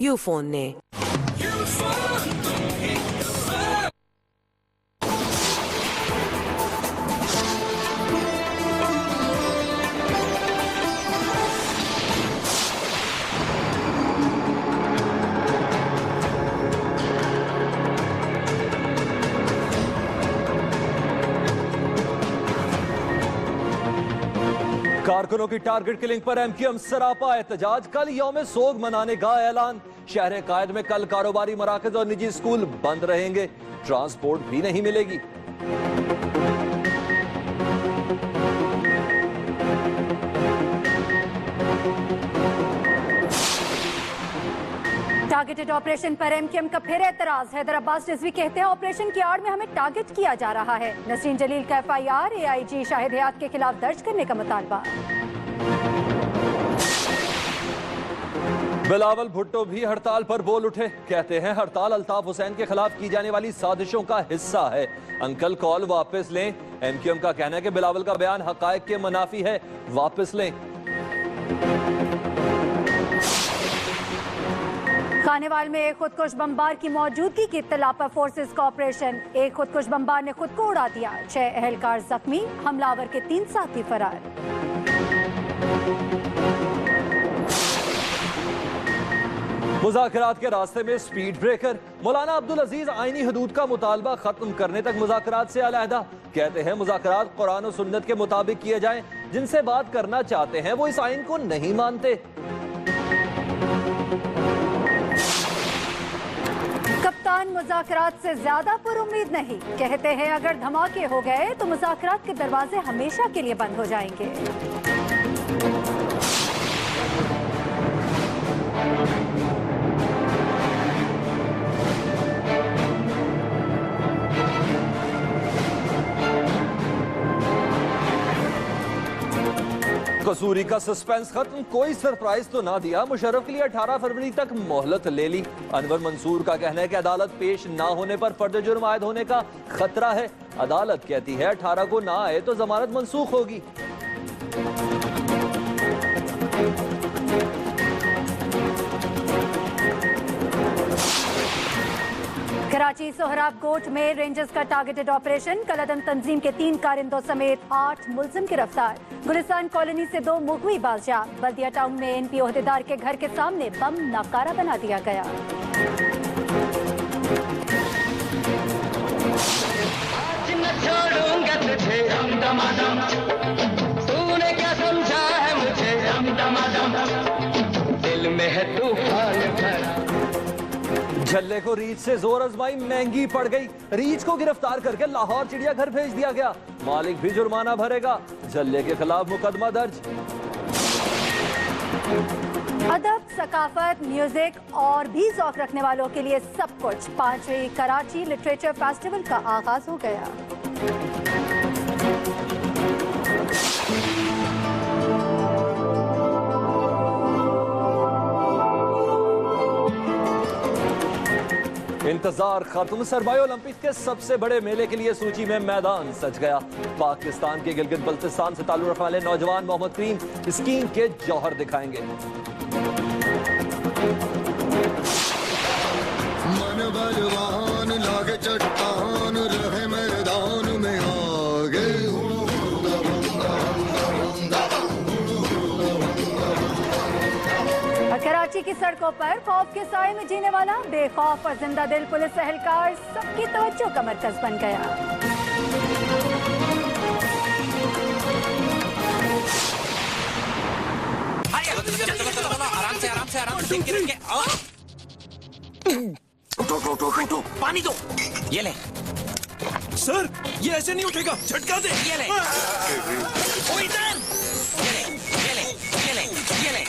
यूफोन ने। कारकुनों की target killing पर एमक्यूएम सरापा एहतजाज। कल यौम सोग मनाने का ऐलान। शहर कायद में कल कारोबारी मराकज और निजी स्कूल बंद रहेंगे। ट्रांसपोर्ट भी नहीं मिलेगी। टारगेटेड ऑपरेशन पर एमक्यूएम का फिर एतराज। हैदर अब्बास रिजवी कहते हैं ऑपरेशन की आड़ में हमें टारगेट किया जा रहा है। नसरीन जलील का एफआईआर एआईजी शाहिद हयात के खिलाफ दर्ज करने का मुतालबा। बिलावल भुट्टो भी हड़ताल पर बोल उठे। कहते हैं हड़ताल अल्ताफ हुसैन के खिलाफ की जाने वाली साजिशों का हिस्सा है। अंकल कॉल वापस लें। एमक्यूएम का कहना है कि बिलावल का बयान हकायक के मुनाफी है, वापस लें। खानेवाल में एक खुदकुश बमबार की मौजूदगी की इत्तला पर फोर्सेस का ऑपरेशन। एक खुदकुश बमबार ने खुद को उड़ा दिया। 6 अहलकार जख्मी, हमलावर के 3 साथी फरार। मुज़ाकरात के रास्ते में स्पीड ब्रेकर। मौलाना अब्दुल अजीज आईनी हदूद का मुतालबा खत्म करने तक मुज़ाकरात से अलहदा। कहते हैं मुज़ाकरात कुरान और सुन्नत के मुताबिक किए जाएं। जिनसे बात करना चाहते हैं वो इस आइन को नहीं मानते। कप्तान मुज़ाकरात से ज्यादा पुरुम्मीद नहीं। कहते हैं अगर धमाके हो गए तो मुज़ाकरात के दरवाजे हमेशा के लिए बंद हो जाएंगे। कसूरी का सस्पेंस खत्म। कोई सरप्राइज तो ना दिया। मुशर्रफ के लिए 18 फरवरी तक मोहलत ले ली। अनवर मंसूर का कहना है कि अदालत पेश ना होने पर फर्द जुर्म आयद होने का खतरा है। अदालत कहती है 18 को ना आए तो जमानत मंसूख होगी। कराची सोहराब कोट में रेंजर्स का टारगेटेड ऑपरेशन। कलअदम तंजीम के 3 कारिंदों समेत 8 मुलजिम गिरफ्तार। गुलिस्तान कॉलोनी से 2 मुगवी बादशाह। बल्दिया टाउन में एनपी ओहदेदार के घर के सामने बम नाकारा बना दिया गया। आज न छोड़ूंगा तुझे दमादम, तूने क्या समझा है मुझे दमादम, दिल में है तूफान भरा। झल्ले को रीछ से जोर आजमाई, महंगी पड़ गई। रीछ को गिरफ्तार करके लाहौर चिड़ियाघर भेज दिया गया। मालिक भी जुर्माना भरेगा। झल्ले के खिलाफ मुकदमा दर्ज। अदब, सकाफत, म्यूजिक और भी शौक रखने वालों के लिए सब कुछ। 5वीं कराची लिटरेचर फेस्टिवल का आगाज हो गया। इंतजार खत्म। सरमाया ओलंपिक के सबसे बड़े मेले के लिए सूची में मैदान सज गया। पाकिस्तान के गिलगित बल्तिस्तान से ताल्लुक रखने वाले नौजवान मोहम्मद करीम स्कीम के जौहर दिखाएंगे। मन बलवान लागे चट्टान रहे मैदान में आगे। कराची की सड़कों पर खौफ के साए में जीने वाला बेखौफ और जिंदा दिल पुलिस एहलकार सबकी तवज्जो का मरकज बन गया। आराम से उठो, पानी दो। ये ले सर, ये ऐसे नहीं उठेगा, झटका दे। ये ले, ओ इधर, ये ले।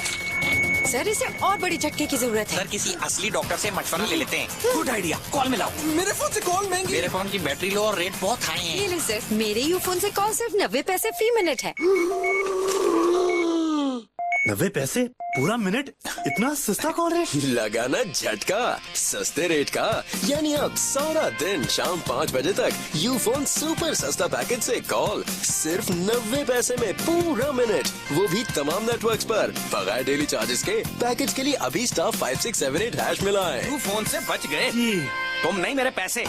सर इसे और बड़ी झटके की जरूरत है। सर किसी असली डॉक्टर से मशवरा ले लेते हैं। Good idea. कॉल मिलाओ। मेरे फोन से कॉल महंगी। मेरे फोन की बैटरी लो और रेट बहुत हाई है। ये ले सर, मेरे यूफोन से कॉल सिर्फ 90 पैसे फी मिनट है। 90 पैसे पूरा मिनट, इतना सस्ता कॉल रेट। लगा ना झटका, सस्ते रेट का। यानी अब सारा दिन शाम 5 बजे तक यूफोन सुपर सस्ता पैकेज से कॉल सिर्फ 90 पैसे में पूरा मिनट, वो भी तमाम नेटवर्क्स पर बगैर डेली चार्जेस के। पैकेज के लिए अभी स्टार 5678# मिलाएं। तू फोन से बच गए, तुम नहीं मेरे पैसे।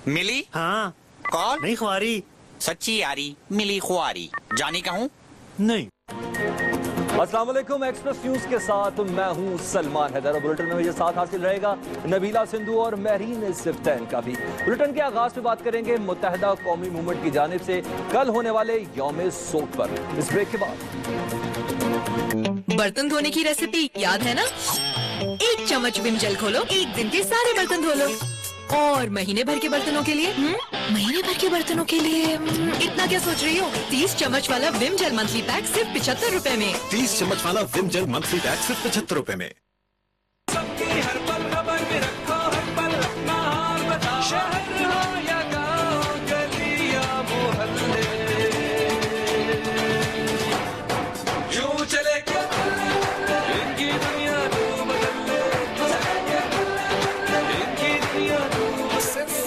मिली हाँ, कॉल नहीं ख्वारी। सच्ची यारी मिली खुआरी, जानी कहूँ नहीं। अस्सलाम वालेकुम, एक्सप्रेस न्यूज के साथ मैं हूं सलमान हैदर। बुलेटिन में मुझे साथ हासिल रहेगा नबीला सिंधु और महरीन सिफ्तैन का भी। बुलेटिन के आगाज में बात करेंगे मुत्तहिदा कौमी मूवमेंट की जानिब से कल होने वाले यौम सोग पर। इस ब्रेक के बाद बर्तन धोने की रेसिपी याद है ना? 1 चम्मच विम जेल खोलो, 1 दिन के सारे बर्तन धो लो। और महीने भर के बर्तनों के लिए महीने भर के बर्तनों के लिए इतना क्या सोच रही हो? 30 चम्मच वाला विम जेल मंथली पैक सिर्फ 75 रुपए में। 30 चम्मच वाला विम जेल मंथली पैक सिर्फ 75 रुपए में।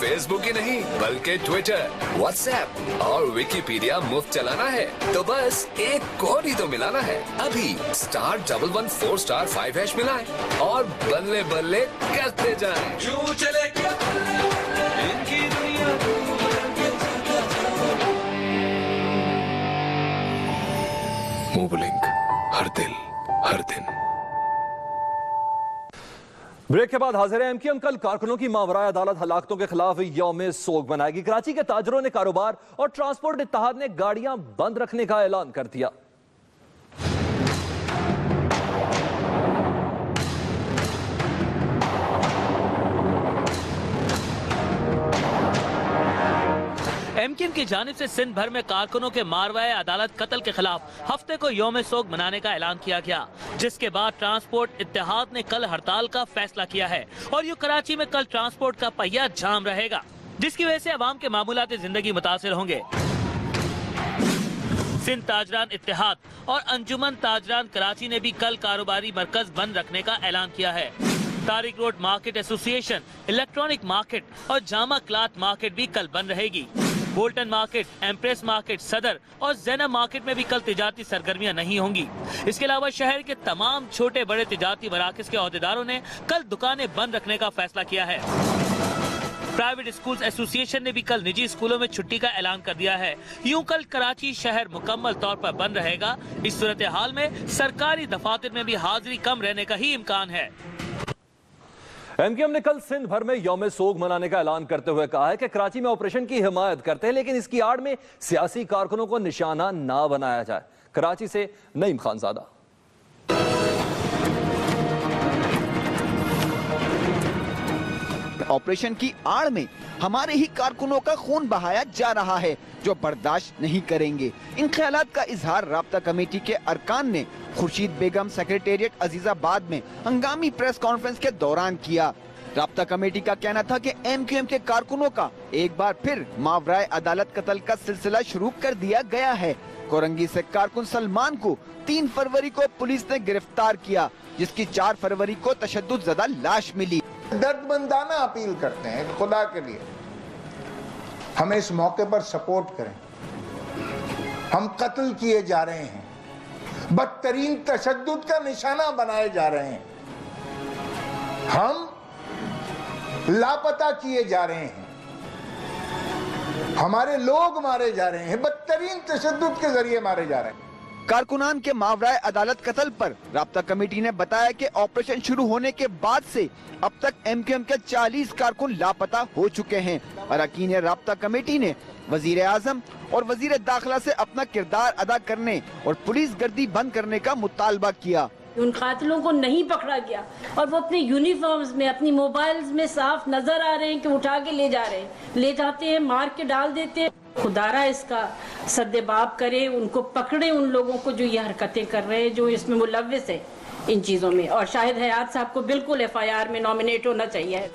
फेसबुक ही नहीं बल्कि ट्विटर, व्हाट्सएप और विकिपीडिया मुफ्त चलाना है तो बस एक कोड ही तो मिलाना है। अभी *114*5# मिलाएं और बल्ले बल्ले करते जाएं। क्यों चले क्या इनकी दुनिया। मूवलिंक, हर दिल हर दिन। ब्रेक के बाद हाजिर है एमक्यूएम। कल कारकुनों की मावराए अदालत हलाकतों के खिलाफ यौम सोग मनाएगी। कराची के ताजरों ने कारोबार और ट्रांसपोर्ट इत्तेहाद ने गाड़ियां बंद रखने का ऐलान कर दिया। एमक्यूएम की जानिब से सिंध भर में कारकुनों के मारवाए अदालत कत्ल के खिलाफ हफ्ते को यौम सोग मनाने का ऐलान किया गया, जिसके बाद ट्रांसपोर्ट इत्तेहाद ने कल हड़ताल का फैसला किया है। और यूं कराची में कल ट्रांसपोर्ट का पहिया जाम रहेगा, जिसकी वजह से अवाम के मामूलाती जिंदगी मुतासिर होंगे। सिंध ताजरान इत्तेहाद और अंजुमन ताजरान कराची ने भी कल कारोबारी मरकज बंद रखने का ऐलान किया है। Tariq road market association, electronic market और जामा क्लॉथ मार्केट भी कल बंद रहेगी। बोल्टन मार्केट, एम्प्रेस मार्केट, सदर और ज़ैनब मार्केट में भी कल तिजारती सरगर्मियां नहीं होंगी। इसके अलावा शहर के तमाम छोटे बड़े तिजारती मराकज़ के अहदेदारों ने कल दुकानें बंद रखने का फैसला किया है। प्राइवेट स्कूल्स एसोसिएशन ने भी कल निजी स्कूलों में छुट्टी का ऐलान कर दिया है। यूं कल कराची शहर मुकम्मल तौर पर बंद रहेगा। इस सूरत हाल में सरकारी दफातर में भी हाजिरी कम रहने का ही इम्कान है। एमक्यूएम ने कल सिंध भर में यौम सोग मनाने का ऐलान करते हुए कहा है कि कराची में ऑपरेशन की हिमायत करते हैं, लेकिन इसकी आड़ में सियासी कारकुनों को निशाना ना बनाया जाए। कराची से नईम खानजादा। ऑपरेशन की आड़ में हमारे ही कारकुनों का खून बहाया जा रहा है, जो बर्दाश्त नहीं करेंगे। इन ख्यालात का इजहार राब्ता कमेटी के अरकान ने खुर्शीद बेगम सेक्रेटेरिएट अजीजाबाद में हंगामी प्रेस कॉन्फ्रेंस के दौरान किया। राब्ता कमेटी का कहना था कि एमक्यूएम के कारकुनों का एक बार फिर मावराए अदालत कत्ल का सिलसिला शुरू कर दिया गया है। कोरंगी से कारकुन सलमान को 3 फरवरी को पुलिस ने गिरफ्तार किया, जिसकी 4 फरवरी को तशद्दुद ज़दा लाश मिली। दर्दमंदाना अपील करते हैं कि खुदा के लिए हमें इस मौके पर सपोर्ट करें। हम कत्ल किए जा रहे हैं, बदतरीन तशद्दुद का निशाना बनाए जा रहे हैं, हम लापता किए जा रहे हैं, हमारे लोग मारे जा रहे हैं, बदतरीन तशद्दुद के जरिए मारे जा रहे हैं। कारकुनान के मावराए अदालत कत्ल पर राब्ता कमेटी ने बताया कि ऑपरेशन शुरू होने के बाद से अब तक एमक्यूएम के 40 कारकुन लापता हो चुके हैं। अरकान राब्ता कमेटी ने वजीर आजम और वजीर दाखिला से अपना किरदार अदा करने और पुलिस गर्दी बंद करने का मुतालबा किया। उन कातिलों को नहीं पकड़ा गया और वो अपने यूनिफॉर्म्स में, अपनी मोबाइल्स में साफ नजर आ रहे हैं कि उठा के ले जा रहे हैं, ले जाते हैं, मार के डाल देते हैं। खुदारा इसका सद्देबाब करे, उनको पकड़े उन लोगों को जो ये हरकतें कर रहे हैं, जो इसमें मुलव्विस है इन चीज़ों में। और शाहिद हयात साहब को बिल्कुल FIR में नॉमिनेट होना चाहिए।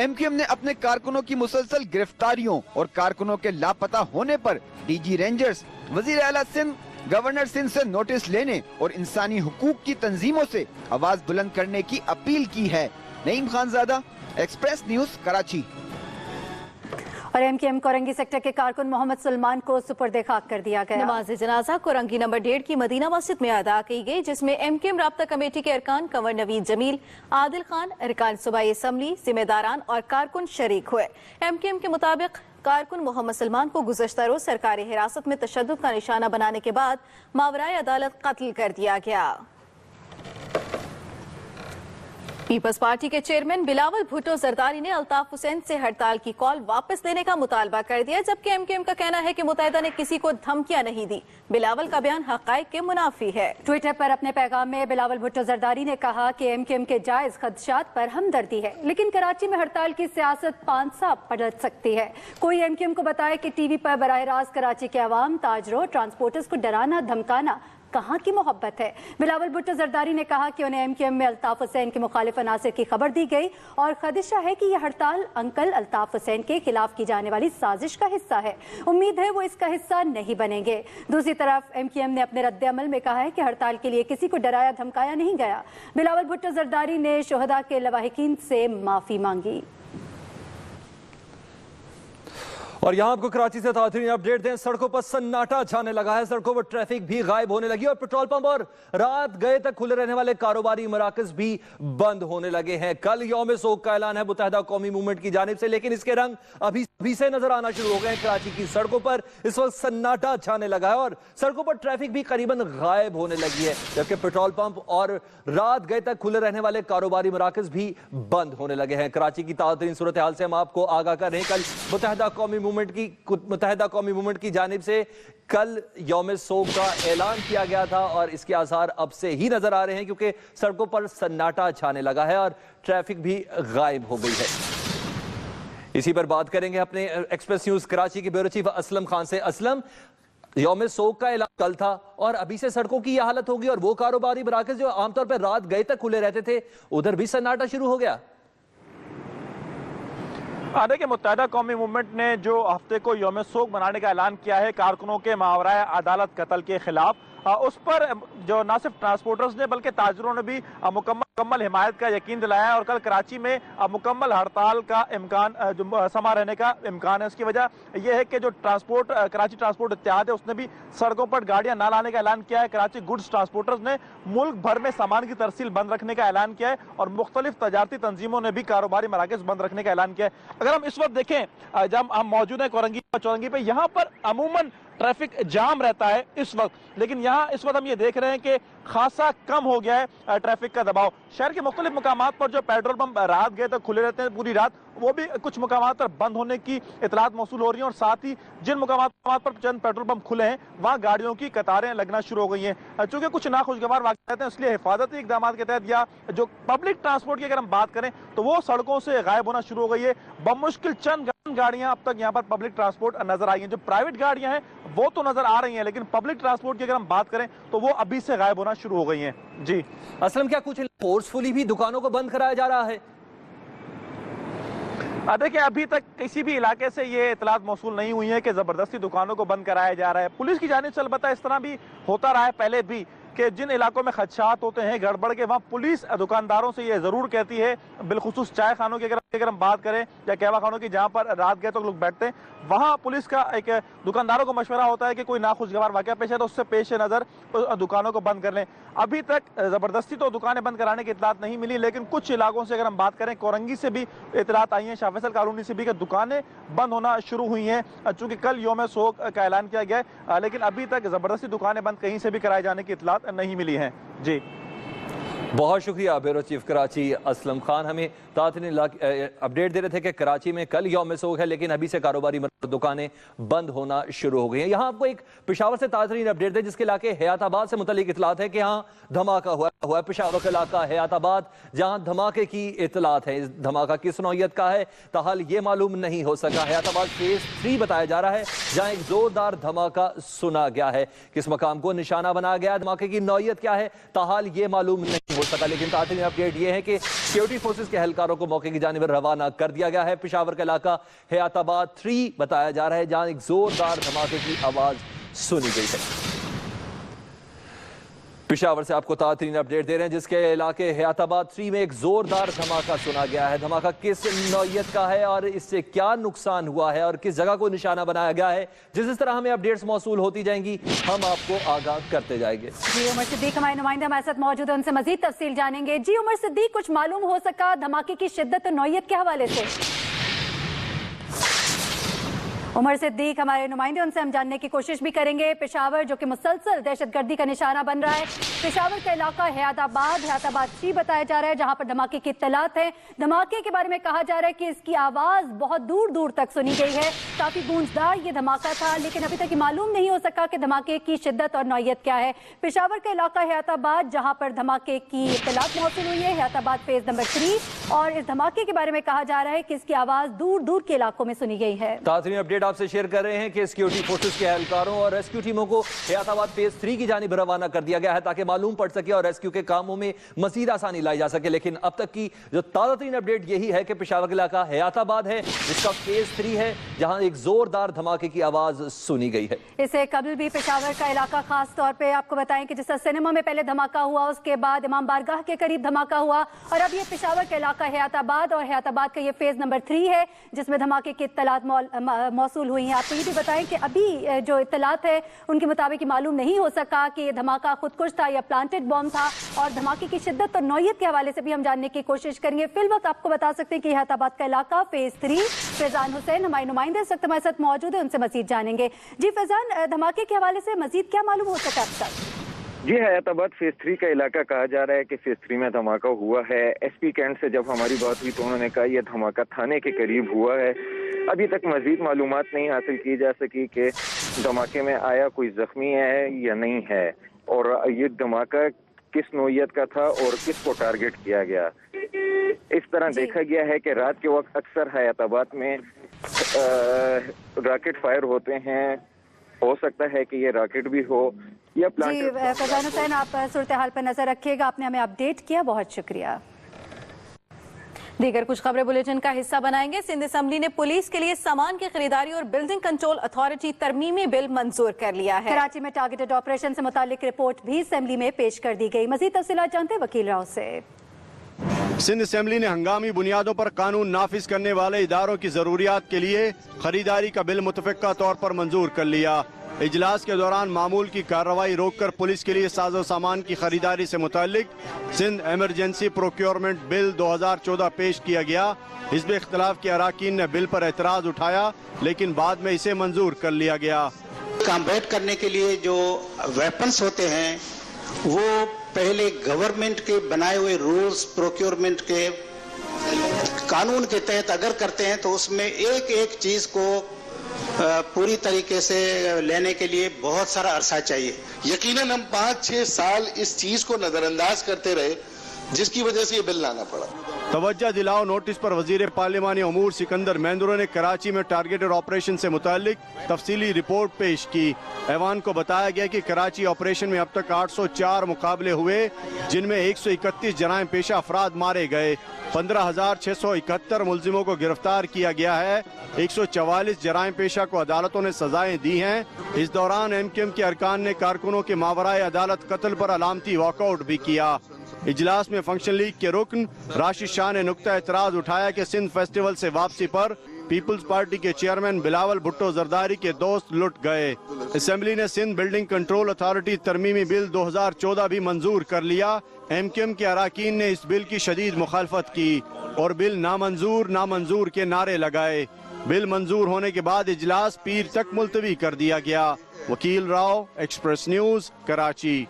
MQM ने अपने कारकुनों की मुसलसल गिरफ्तारियों और कारकुनों के लापता होने पर DG रेंजर्स, वजीर आला सिंध, गवर्नर सिंध से नोटिस लेने और इंसानी हुकूक की तंजीमों से आवाज बुलंद करने की अपील की है। Naeem Khanzada, express news, Karachi. और MQM कोरंगी सेक्टर के कारकुन मोहम्मद सलमान को सुपुर्द खाक कर दिया गया। नमाज जनाजा कोरंगी नंबर 1.5 की मदीना मस्जिद में अदा की गई, जिसमें MQM राब्ता कमेटी के अरकान कंवर नवीद जमील, आदिल खान, अरकान सूबाई असम्बली, जिम्मेदारान और कारकुन शरीक हुए। MQM के मुताबिक कारकुन मोहम्मद सलमान को गुज़श्ता रोज सरकारी हिरासत में तशद्दुद का निशाना बनाने के बाद मावराए अदालत कत्ल कर दिया गया। पीपल्स पार्टी के चेयरमैन बिलावल भुट्टो जरदारी ने अल्ताफ हुसैन से हड़ताल की कॉल वापस लेने का मुतालबा कर दिया, जबकि MQM का कहना है कि मुत्तहिदा ने किसी को धमकियां नहीं दी। बिलावल का बयान हक़ाइक़ के मुनाफी है। ट्विटर पर अपने पैगाम में बिलावल भुट्टो जरदारी ने कहा कि MQM के जायज खदशात पर हमदर्दी है, लेकिन कराची में हड़ताल की सियासत पांसा पलट सकती है। कोई MQM को बताए कि टीवी पर बराह रास्त कराची के अवाम, ताजरों, ट्रांसपोर्टर्स को डराना धमकाना कहाँ की मोहब्बत है। बिलावल भुट्टो जरदारी ने कहा कि उन्हें MQM में अल्ताफ हुसैन के मुखालिफ अनासिर की खबर दी गई और खदशा है कि यह हड़ताल अंकल अल्ताफ हुसैन के खिलाफ की जाने वाली साजिश का हिस्सा है। उम्मीद है वो इसका हिस्सा नहीं बनेंगे। दूसरी तरफ MQM ने अपने रद्द अमल में कहा है कि हड़ताल के लिए किसी को डराया धमकाया नहीं गया। बिलावल भुट्टो जरदारी ने शुहदा के लवाहिकीन से माफी मांगी। और यहाँ आपको कराची से ताज़ा अपडेट दें, सड़कों पर सन्नाटा छाने लगा है। सड़कों पर ट्रैफिक भी गायब होने लगी और पेट्रोल पंप और रात गए तक खुले रहने वाले कारोबारी मराकज भी बंद होने लगे हैं। कल यौम सोग का ऐलान है मुत्तहिदा कौमी मूवमेंट की जानिब से, लेकिन इसके रंग अभी से नजर आना शुरू हो गए हैं। कराची की सड़कों पर इस वक्त सन्नाटा छाने लगा है और सड़कों पर ट्रैफिक भी करीबन गायब होने लगी है, जबकि पेट्रोल पंप और रात गए तक खुले रहने वाले कारोबारी मराकज भी बंद होने लगे हैं। कराची की ताज़ा सूरत हाल से हम आपको आगाह कर रहे हैं। कल मुत्तहिदा कौमी मूवमेंट की जानिब से कल यौम सोग का ऐलान किया गया था और इसके आसार अब से ही नजर आ रहे हैं, क्योंकि सड़कों पर सन्नाटा छाने लगा है और ट्रैफिक भी गायब हो गई है। इसी पर बात करेंगे अपने एक्सप्रेस न्यूज कराची के ब्यूरो चीफ असलम खान से। असलम, यौम सोग का ऐलान कल था और अभी से सड़कों की यह हालत होगी और वो कारोबारी मराकज जो आमतौर पर रात गए तक खुले रहते थे, उधर भी सन्नाटा शुरू हो गया। देखिए, मुत्तहिदा कौमी मूवमेंट ने जो हफ्ते को यौम सोग मनाने का ऐलान किया है कारकुनों के मावराए अदालत कत्ल के खिलाफ, उस पर जो न सिर्फ ट्रांसपोर्टर्स ने बल्कि ताजरों ने भी मुकम्मल हिमायत का यकीन दिलाया है और कल कराची में मुकम्मल हड़ताल का इम्कान जो समा रहने का इम्कान है। उसकी वजह यह है कि जो कराची ट्रांसपोर्ट इत्तेहाद है उसने भी सड़कों पर गाड़ियां ना लाने का ऐलान किया है। कराची गुड्स ट्रांसपोर्टर्स ने मुल्क भर में सामान की तरसील बंद रखने का ऐलान किया है और मुख्तलिफ तजारती तंजीमों ने भी कारोबारी मराकज़ बंद रखने का ऐलान किया है। अगर हम इस वक्त देखें, जब हम मौजूद हैं चौरंगी पे, यहाँ पर अमूमन ट्रैफिक जाम रहता है इस वक्त, लेकिन यहाँ इस वक्त हम ये देख रहे हैं कि खासा कम हो गया है ट्रैफिक का दबाव। शहर के मुख्तलिफ मुकामात पर जो पेट्रोल पंप रात गए तक खुले रहते हैं पूरी रात, वो भी कुछ मुकामात पर बंद होने की इतलात मौसूल हो रही हैं और साथ ही जिन मुकामात पर चंद पेट्रोल पंप खुले हैं वहाँ गाड़ियों की कतारें लगना शुरू हो गई हैं। चूंकि कुछ नाखुशगवार वाक़ रहते हैं, इसलिए हिफाजती इक़दामात के तहत या जो पब्लिक ट्रांसपोर्ट की अगर हम बात करें तो वो सड़कों से गायब होना शुरू हो गई है। बमुश्किल चंद गाड़ियां अब तक यहाँ पर पब्लिक ट्रांसपोर्ट नजर आई हैं। जो प्राइवेट गाड़ियां हैं वो तो नजर आ रही हैं, लेकिन पब्लिक ट्रांसपोर्ट की अगर हम बात करें तो वो अभी से गायब होना शुरू हो गई हैं। जी असलम, क्या कुछ फोर्सफुली भी दुकानों को बंद कराया जा रहा है? देखिए, अभी तक किसी भी इलाके से ये इतलात मौसूल नहीं हुई है कि जबरदस्ती दुकानों को बंद कराया जा रहा है। पुलिस की जानिब से अलबत्ता इस तरह भी होता रहा है पहले भी कि जिन इलाकों में खदशात होते हैं गड़बड़ के, वहाँ पुलिस दुकानदारों से ये जरूर कहती है, बिलखुसूस चाय खानों की अगर हम बात करें या कहवा खानों की जहाँ पर रात गए तो लोग बैठते हैं, वहाँ पुलिस का एक दुकानदारों को मशवरा होता है कि कोई नाखुशगवार वाक़या पेश है तो उससे पेश नज़र दुकानों को बंद कर लें। अभी तक ज़बरदस्ती तो दुकानें बंद कराने की इतलात नहीं मिली, लेकिन कुछ इलाकों से अगर हम बात करें, कोरंगी से भी इतलात आई हैं, शाह फैसल कॉलोनी से भी, कि दुकानें बंद होना शुरू हुई हैं। चूँकि कल यौम सोग का ऐलान किया गया है, लेकिन अभी तक ज़बरदस्ती दुकानें बंद कहीं से भी कराए जाने की इतलात नहीं मिली हैं। जी बहुत शुक्रिया ब्यूरो चीफ कराची असलम खान। हमें ताज़ा अपडेट दे रहे थे कि कराची में कल यौम सोग है, लेकिन अभी से कारोबारी दुकानें बंद होना शुरू हो गई हैं। यहाँ आपको एक पेशावर से ताज़ा अपडेट है, जिसके इलाके हयाताबाद से मुतल्लिक इतलात है कि यहाँ धमाका हुआ है। पेशावर का इलाका हयाताबाद, जहाँ धमाके की इतलात है। इस धमाका किस नौयत का है ताहाल ये मालूम नहीं हो सका। हयाताबाद फेज 3 बताया जा रहा है, जहाँ एक जोरदार धमाका सुना गया है। किस मकाम को निशाना बनाया गया, धमाके की नौयत क्या है ताहाल ये मालूम नहीं सका। लेकिन ताज़ा अपडेट ये है कि सिक्योरिटी फोर्सेस के एहलकारों को मौके की जानिब रवाना कर दिया गया है। पेशावर का इलाका हयाताबाद 3 बताया जा रहा है, जहां एक जोरदार धमाके की आवाज सुनी गई है। पेशावर से आपको ताज़ा अपडेट दे रहे हैं, जिसके इलाके हयाताबाद 3 में एक जोरदार धमाका सुना गया है। धमाका किस नौयत का है और इससे क्या नुकसान हुआ है और किस जगह को निशाना बनाया गया है, जिस तरह हमें अपडेट्स मौसूल होती जाएंगी हम आपको आगाह करते जाएंगे। जी उमर सिद्दीक हमारे नुमाइंदे हमारे साथ मौजूद है, उनसे मजीद तफसील जानेंगे। जी उमर सिद्दीक, कुछ मालूम हो सका धमाके की शिद्दत और नौयत के हवाले से? उमर सिद्दीक हमारे नुमाइंदे, उनसे हम जानने की कोशिश भी करेंगे। पेशावर जो कि मुसलसल दहशतगर्दी का निशाना बन रहा है, पेशावर का इलाका हयाताबाद 3 बताया जा रहा है, जहां पर धमाके की इत्तलात है। धमाके के बारे में कहा जा रहा है कि इसकी आवाज बहुत दूर दूर तक सुनी गई है, काफी गूंजदार ये धमाका था, लेकिन अभी तक मालूम नहीं हो सका कि धमाके की शिद्दत और नौयत क्या है। पेशावर का इलाका हयाताबाद, जहां पर धमाके की इत्तलात मौसूल हुई है, हयाताबाद फेज नंबर 3, और इस धमाके के बारे में कहा जा रहा है कि इसकी आवाज दूर दूर के इलाकों में सुनी गई है। ताज़ा अपडेट आपसे शेयर कर रहे हैं कि सिक्योरिटी फोर्सेस के एहलकारों और रेस्क्यू टीमों को हयाताबाद फेज 3 की जानिब रवाना कर दिया गया है, ताकि मालूम पड़ सके और रेस्क्यू के कामों में मजीद आसानी लाई जा सके। लेकिन अब तक की जो ताज़ा अपडेट यही है कि पेशावर का इलाका हयाताबाद है, जिसका फेज 3 है, जहां एक जोरदार धमाके की आवाज सुनी गई है। इससे कबल भी पेशावर का इलाका, खास तौर पे आपको बताएं कि जिस सिनेमा में पहले धमाका हुआ, उसके बाद इमाम बारगाह के करीब धमाका हुआ, और अब ये पेशावर का इलाका हयाताबाद, और हयाताबाद का ये फेज नंबर 3 है, जिसमें धमाके की इत्तलात मौसूल हुई हैं। आपको ये भी बताएं कि अभी जो इत्तलात है उनके मुताबिक मालूम नहीं हो सका कि ये धमाका खुदकुश था या प्लांटेड बॉम्ब था, और धमाके की शिद्दत और नौयत के हवाले से भी हम जानने की कोशिश करेंगे। फिल वक्त आपको बता सकते हैं कि हयाताबाद का इलाका फेज 3, फैजान हुसैन हमारे नुमाइंदे इस वक्त हमारे साथ मौजूद है, उनसे मजीद जानेंगे। जी फैजान, धमाके के हवाले से मजीद क्या मालूम हो सका अब तक? जी हयाताबाद फेज 3 का इलाका कहा जा रहा है कि फेज 3 में धमाका हुआ है। एसपी कैंट से जब हमारी बात हुई तो उन्होंने कहा यह धमाका थाने के करीब हुआ है। अभी तक मजीद मालूमात नहीं हासिल की जा सकी कि धमाके में आया कोई जख्मी है या नहीं है, और ये धमाका किस नौयत का था और किसको टारगेट किया गया। इस तरह देखा गया है कि रात के वक्त अक्सर हयाताबाद में रॉकेट फायर होते हैं, हो सकता है कि ये रॉकेट भी हो या प्लांट। जी फैजान हुसैन, आप सूरत हाल पर नजर रखिएगा, आपने हमें अपडेट किया, बहुत शुक्रिया। दीगर कुछ खबरें बुलेटिन का हिस्सा बनाएंगे। सिंध असेंबली ने पुलिस के लिए सामान की खरीदारी और बिल्डिंग कंट्रोल अथॉरिटी तरमीमी बिल मंजूर कर लिया है। कराची में टारगेटेड ऑपरेशन से मुतालिक रिपोर्ट भी असेंबली में पेश कर दी गई। मजीद तफसीलात जानते हैं वकील राव से। सिंध असेंबली ने हंगामी बुनियादों पर कानून नाफिज करने वाले इदारों की जरूरियात के लिए खरीदारी का बिल मुतफ़िक़ा तौर पर मंजूर कर लिया। इजलास के दौरान मामूल की कार्रवाई रोककर पुलिस के लिए साजो सामान की खरीदारी से मुतालिक सिंध एमरजेंसी प्रोक्योरमेंट बिल 2014 पेश किया गया। हिज़्ब इख्तिलाफ के अराकीन ने बिल पर एतराज़ उठाया, लेकिन बाद में इसे मंजूर कर लिया गया। कॉम्बैट करने के लिए जो वेपन्स होते हैं वो पहले गवर्नमेंट के बनाए हुए रूल्स प्रोक्योरमेंट के कानून के तहत अगर करते हैं तो उसमें एक एक चीज को पूरी तरीके से लेने के लिए बहुत सारा अरसा चाहिए। यकीनन हम 5-6 साल इस चीज को नजरअंदाज करते रहे, जिसकी वजह से ये बिल लाना पड़ा। तवज्जो दिलाओ नोटिस पर वजीर पार्लिमानी अमूर सिकंदर मेंदुरो ने कराची में टारगेटेड ऑपरेशन से मुतालिक तफसीली रिपोर्ट पेश की। ऐवान को बताया गया कि कराची ऑपरेशन में अब तक 804 मुकाबले हुए, जिनमें 131 जराइम पेशा अफराद मारे गए, 15,671 मुलजिमों को गिरफ्तार किया गया है, 144 जराइम पेशा को अदालतों ने सजाएं दी हैं। इस दौरान MQM के अरकान ने कारकुनों के मावराए अदालत कत्ल पर अलामती वॉकआउट भी किया। इजलास में फंक्शन लीग के रुकन राशिद शाह ने नुक्ता एतराज उठाया कि सिंध फेस्टिवल से वापसी पर पीपल्स पार्टी के चेयरमैन बिलावल भुट्टो जरदारी के दोस्त लुट गए। असेंबली ने सिंध बिल्डिंग कंट्रोल अथॉरिटी तरमीमी बिल 2014 भी मंजूर कर लिया। MQM के अराकीन ने इस बिल की शदीद मुखालफत की और बिल नामंजूर के नारे लगाए। बिल मंजूर होने के बाद इजलास पीर तक मुलतवी कर दिया गया। वकील राव, एक्सप्रेस न्यूज, कराची।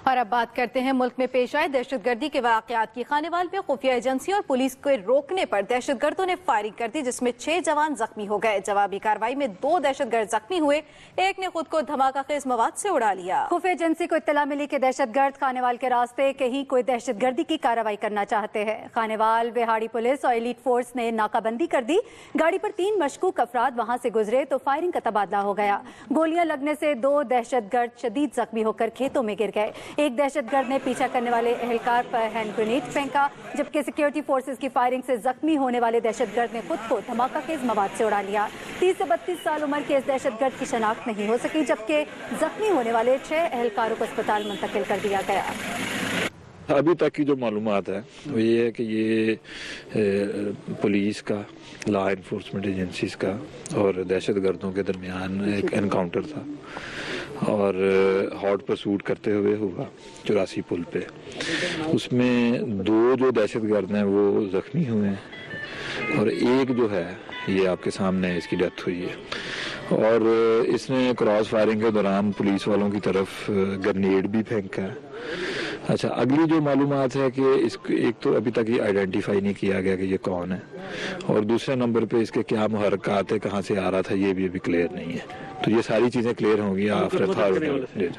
और अब बात करते हैं मुल्क में पेश आए दहशतगर्दी के वाकयात की। खानेवाल में खुफिया एजेंसी और पुलिस को रोकने पर दहशतगर्दों ने फायरिंग कर दी, जिसमें 6 जवान जख्मी हो गए। जवाबी कार्रवाई में 2 दहशतगर्द जख्मी हुए, एक ने खुद को धमाकाखेज मवाद से उड़ा लिया। खुफिया एजेंसी को इत्तला मिली कि दहशतगर्द खानेवाल के रास्ते कहीं कोई दहशतगर्दी की कार्रवाई करना चाहते हैं। खानेवाल बिहाड़ी पुलिस और एलीट फोर्स ने नाकाबंदी कर दी। गाड़ी पर 3 मशकूक अफराद वहां से गुजरे तो फायरिंग का तबादला हो गया। गोलियां लगने से 2 दहशतगर्द शदीद जख्मी होकर खेतों में गिर गए। एक दहशतगर्द ने पीछा करने वाले एहलकार पर हैंड ग्रेनेड फेंका, जबकि सिक्योरिटी फोर्सेज की फायरिंग से जख्मी होने वाले दहशतगर्द ने खुद को धमाका खेज मवाद से उड़ा लिया। 30 से 32 साल उम्र के इस दहशतगर्द की शनाख्त नहीं हो सकी, जबकि जख्मी होने वाले 6 एहलकारों को अस्पताल मुंतकिल कर दिया गया। अभी तक की जो मालूमात है वो ये है कि ये पुलिस का, लॉ इन्फोर्समेंट एजेंसीज का और दहशतगर्दों के दरमियान एक एनकाउंटर था और हॉट परसूट करते हुए हुआ 84 पुल पे। उसमें 2 जो दहशतगर्द हैं वो जख्मी हुए हैं और एक जो है ये आपके सामने इसकी डेथ हुई है। और इसने क्रॉस फायरिंग के दौरान पुलिस वालों की तरफ ग्रेनेड भी फेंका है। अच्छा, अगली जो मालूमात है कि इसको एक तो अभी तक ये आइडेंटिफाई नहीं किया गया कि ये कौन है, और दूसरे नंबर पे इसके क्या मुहर्रकात है, कहाँ से आ रहा था, ये भी अभी क्लियर नहीं है। तो ये सारी चीजें क्लियर होंगी आफ्टर थर्ड।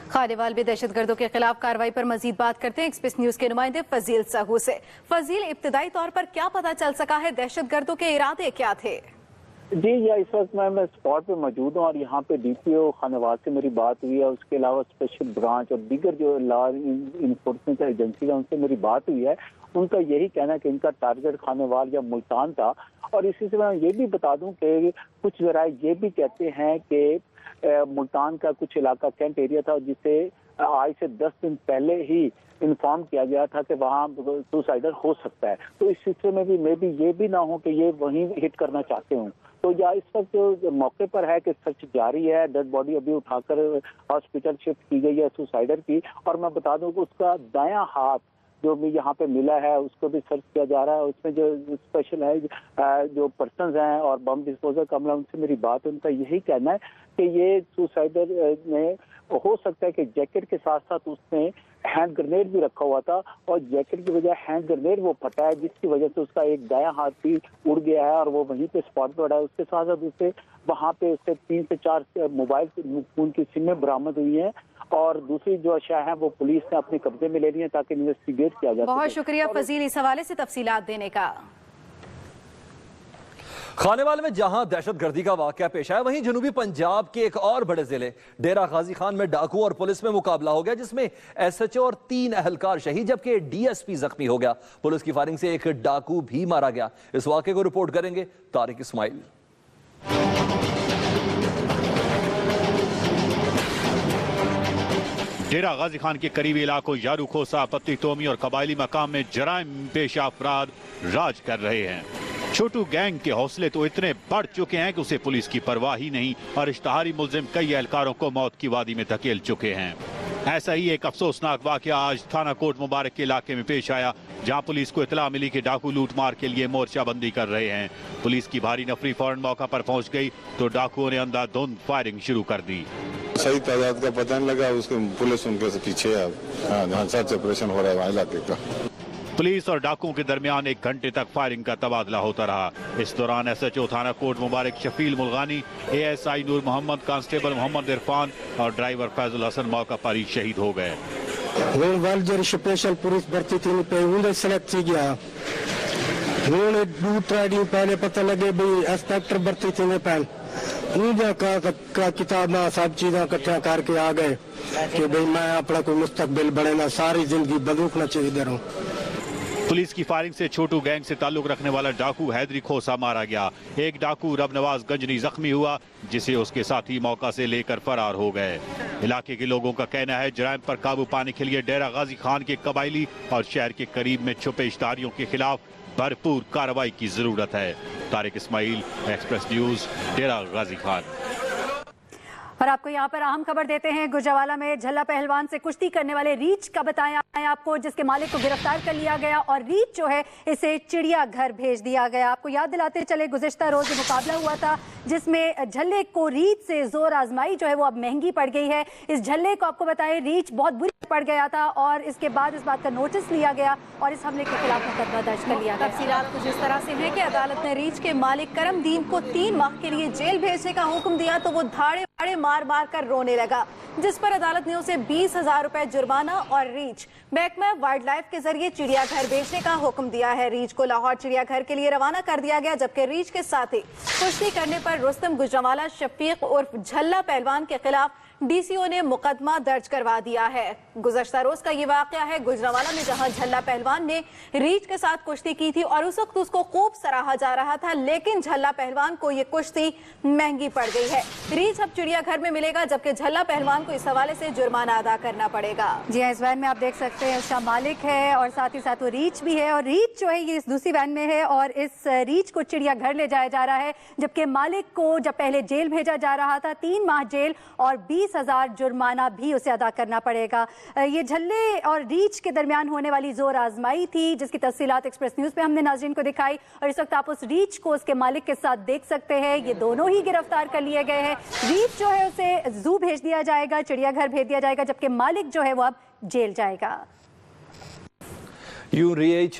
खानेवाल में दहशतगर्दों के खिलाफ कार्रवाई पर मजीद बात करते हैं एक्सप्रेस न्यूज के नुमाइंदे फजील साहू से। फजील, इब्तदाई तौर पर क्या पता चल सका है, दहशतगर्दों के इरादे क्या थे? जी, या इस वक्त मैं स्पॉट पे मौजूद हूँ और यहाँ पे डीपीओ खानेवाल से मेरी बात हुई है। उसके अलावा स्पेशल ब्रांच और दीगर जो लॉ इन्फोर्समेंट एजेंसी है उनसे मेरी बात हुई है। उनका यही कहना है कि इनका टारगेट खानेवाल या मुल्तान था। और इसी से मैं ये भी बता दूं कि कुछ जराए ये भी कहते हैं कि मुल्तान का कुछ इलाका कैंट एरिया था जिसे आज से 10 दिन पहले ही इन्फॉर्म किया गया था कि वहाँ सुसाइडर हो सकता है। तो इस सिलसिले में भी मे भी ये भी ना हो कि ये वहीं हिट करना चाहते हूँ। तो या इस वक्त जो मौके पर है कि सर्च जारी है, डेड बॉडी अभी उठाकर हॉस्पिटल शिफ्ट की गई है सुसाइडर की। और मैं बता दूं कि उसका दायां हाथ जो भी यहाँ पे मिला है उसको भी सर्च किया जा रहा है। उसमें जो स्पेशल है जो पर्संस हैं और बम डिस्पोजल का मामला, उनसे मेरी बात है, उनका यही कहना है कि ये सुसाइडर में हो सकता है कि जैकेट के साथ साथ उसने हैंड ग्रेनेड भी रखा हुआ था और जैकेट की वजह हैंड ग्रेनेड वो फटा है, जिसकी वजह से उसका एक दायां हाथ भी उड़ गया है और वो वहीं पे स्पॉट पर पड़ा है। उसके साथ साथ उससे वहाँ पे उससे 3 से 4 मोबाइल फोन की सिमें बरामद हुई हैं और दूसरी जो अशिया है वो पुलिस ने अपने कब्जे में ले ली है ताकि इन्वेस्टिगेट किया जा सके। बहुत शुक्रिया फजील इस हवाले से तफसीलात देने का। खानेवाल में जहां दहशतगर्दी का वाकया पेश आया, वहीं जनूबी पंजाब के एक और बड़े जिले डेरा गाजी खान में डाकू और पुलिस में मुकाबला हो गया, जिसमें एसएचओ और 3 एहलकार शहीद जबकि डीएसपी जख्मी हो गया। पुलिस की फायरिंग से एक डाकू भी मारा गया। इस वाकये को रिपोर्ट करेंगे तारिक इस्माइल। डेरा गाजी खान के करीबी इलाकों यारू खोसा, पत्ती तोमी और कबायली मकाम में जराइम पेशा अफराद राज कर रहे हैं। छोटू गैंग के हौसले तो इतने बढ़ चुके हैं कि उसे पुलिस की परवाह ही नहीं और इश्तहारी मुल्जिम कई एहलकारों को मौत की वादी में धकेल चुके हैं। ऐसा ही एक अफसोसनाक वाकया आज थाना कोट मुबारक के इलाके में पेश आया, जहां पुलिस को इतला मिली कि डाकू लूटमार के लिए मोर्चाबंदी कर रहे हैं। पुलिस की भारी नफरी फौरन मौका पर पहुंच गई तो डाकुओं ने अंधाधुंध फायरिंग शुरू कर दी। सही तादाद का पता नहीं लगा, उसके पुलिस उनके से पीछे है। जहाँ सर्च ऑपरेशन हो रहा है वहाँ इलाके का। पुलिस और डाकुओं के दरमियान 1 घंटे तक फायरिंग का तबादला होता रहा। इस दौरान एसएचओ थाना कोट मुबारक शफील मुल्गानी, एएसआई नूर मोहम्मद, कांस्टेबल मोहम्मद इरफान और ड्राइवर फैजुल हसन मौका पर ही शहीद हो गए। स्पेशल पुलिस भर्ती थी पे सेलेक्ट किया पहले पता लगे भाई इंस्पेक्टर भर्ती थी पैन का किताब में सब चीज़ें इकट्ठा करके आ गए कि भाई मैं अपना कोई मुस्तकबिल बनेना, सारी जिंदगी बदूखना चाहिए इधर हूँ। पुलिस की फायरिंग से छोटू गैंग से ताल्लुक रखने वाला डाकू हैदरी खोसा मारा गया। एक डाकू रबनवाज गंजनी जख्मी हुआ, जिसे उसके साथी मौका से लेकर फरार हो गए। इलाके के लोगों का कहना है जराइम पर काबू पाने के लिए डेरा गाजी खान के कबायली और शहर के करीब में छुपे इश्तहारियों के खिलाफ भरपूर कार्रवाई की जरूरत है। तारिक इस्माइल, एक्सप्रेस न्यूज, डेरा गाजी खान। और आपको यहाँ पर अहम खबर देते हैं। गुजरावाला में झल्ला पहलवान से कुश्ती करने वाले रीच का बताया है आपको, जिसके मालिक को गिरफ्तार कर लिया गया और रीच जो है इसे चिड़ियाघर भेज दिया गया। आपको याद दिलाते चले गुज़िश्ता रोज मुकाबला हुआ था जिसमें झल्ले को रीच से जोर आजमाई जो है वो अब महंगी पड़ गई है। इस झल्ले को आपको बताएं रीच बहुत बुरी पड़ गया था और इसके बाद इस बात का नोटिस लिया गया और इस हमले के खिलाफ मुकदमा दर्ज कर लिया गया। तफसीलात कुछ इस तरह से है कि अदालत ने रीच के मालिक करमदीन को 3 माह के लिए जेल भेजने का हुक्म दिया तो वो धाड़े मार मार कर रोने लगा, जिस पर अदालत ने उसे 20,000 रुपए जुर्माना और रीच महकमा वाइल्ड लाइफ के जरिए चिड़ियाघर भेजने का हुक्म दिया है। रीच को लाहौर चिड़ियाघर के लिए रवाना कर दिया गया, जबकि रीच के साथ ही कुश्ती करने पर रुस्तम गुजरावाला शफीक उर्फ झल्ला पहलवान के खिलाफ डीसीओ ने मुकदमा दर्ज करवा दिया है। गुज़श्ता रोज का ये वाकया है गुजरांवाला में, जहां झल्ला पहलवान ने रीच के साथ कुश्ती की थी और उस वक्त उसको खूब सराहा जा रहा था, लेकिन झल्ला पहलवान को ये कुश्ती महंगी पड़ गई है। रीच अब चिड़ियाघर में मिलेगा, जबकि झल्ला पहलवान को इस हवाले से जुर्माना अदा करना पड़ेगा। जी हाँ, इस वैन में आप देख सकते हैं उसका मालिक है और साथ ही साथ वो रीच भी है, और रीच जो है ये इस दूसरी वैन में है और इस रीच को चिड़ियाघर ले जाया जा रहा है, जबकि मालिक को जब पहले जेल भेजा जा रहा था 3 माह जेल और 20,000 जुर्माना भी उसे अदा करना पड़ेगा। ये झल्ले और रीच के दरमियान होने वाली जोर आजमाई थी, जिसकी तफसीलात एक्सप्रेस न्यूज पे हमने नाज़रीन को दिखाई, और इस वक्त आप उस रीच को उसके मालिक के साथ देख सकते हैं। ये दोनों ही गिरफ्तार कर लिए गए हैं। रीच जो है उसे जू भेज दिया जाएगा, चिड़ियाघर भेज दिया जाएगा, जबकि मालिक जो है वो अब जेल जाएगा। यूं रीच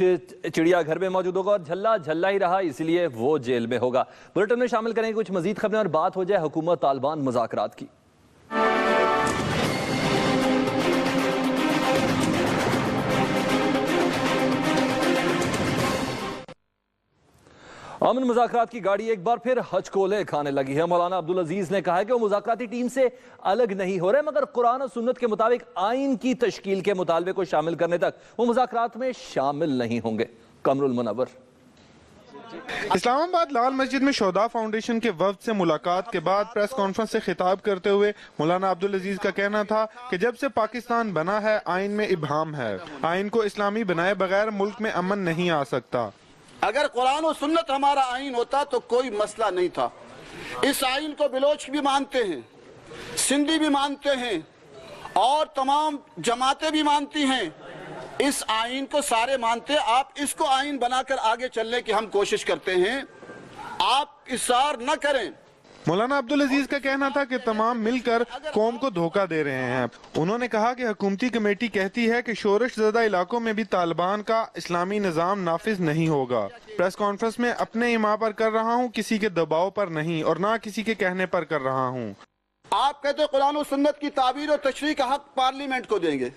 चिड़ियाघर में मौजूद होगा और झल्ला झल्ला ही रहा, इसलिए वो जेल में होगा। बुलेटिन में शामिल करेंगे कुछ मजीद खबरें और बात हो जाए हुकूमत तालिबान मुज़ाकरात की। अमन मुज़ाकरात की गाड़ी एक बार फिर हचकोले खाने लगी है। मौलाना अब्दुल अजीज ने कहा है कि वो मुज़ाकराती टीम से अलग नहीं हो रहे, मगर कुरान और सुन्नत के मुताबिक आइन की तश्कील के मुतालबे को शामिल करने तक वो मुज़ाकरात में शामिल नहीं होंगे। कमरुल मुनव्वर। इस्लामाबाद लाल मस्जिद में शोदा फाउंडेशन के वफ्द से मुलाकात के बाद प्रेस कॉन्फ्रेंस से खिताब करते हुए मौलाना अब्दुल अजीज का कहना था कि जब से पाकिस्तान बना है आइन में इब्हाम है। आइन को इस्लामी बनाए बगैर मुल्क में अमन नहीं आ सकता। अगर कुरान और सुन्नत हमारा आइन होता तो कोई मसला नहीं था। इस आइन को बलोच भी मानते हैं, सिंधी भी मानते हैं और तमाम जमातें भी मानती हैं। इस आइन को सारे मानते हैं। आप इसको आइन बनाकर आगे चलने की हम कोशिश करते हैं, आप इसार न करें। मौलाना अब्दुल अजीज का कहना था कि तमाम मिलकर कौम को धोखा दे रहे हैं। उन्होंने कहा कि हुकूमती कमेटी कहती है कि शोरश ज़दा इलाकों में भी तालिबान का इस्लामी निज़ाम नाफिज नहीं होगा। प्रेस कॉन्फ्रेंस में अपने इमा पर कर रहा हूँ, किसी के दबाव पर नहीं और ना किसी के कहने पर कर रहा हूँ। आप कहते हैं कुरान और सुन्नत की ताबीर और तशरीह का हक पार्लियामेंट को देंगे।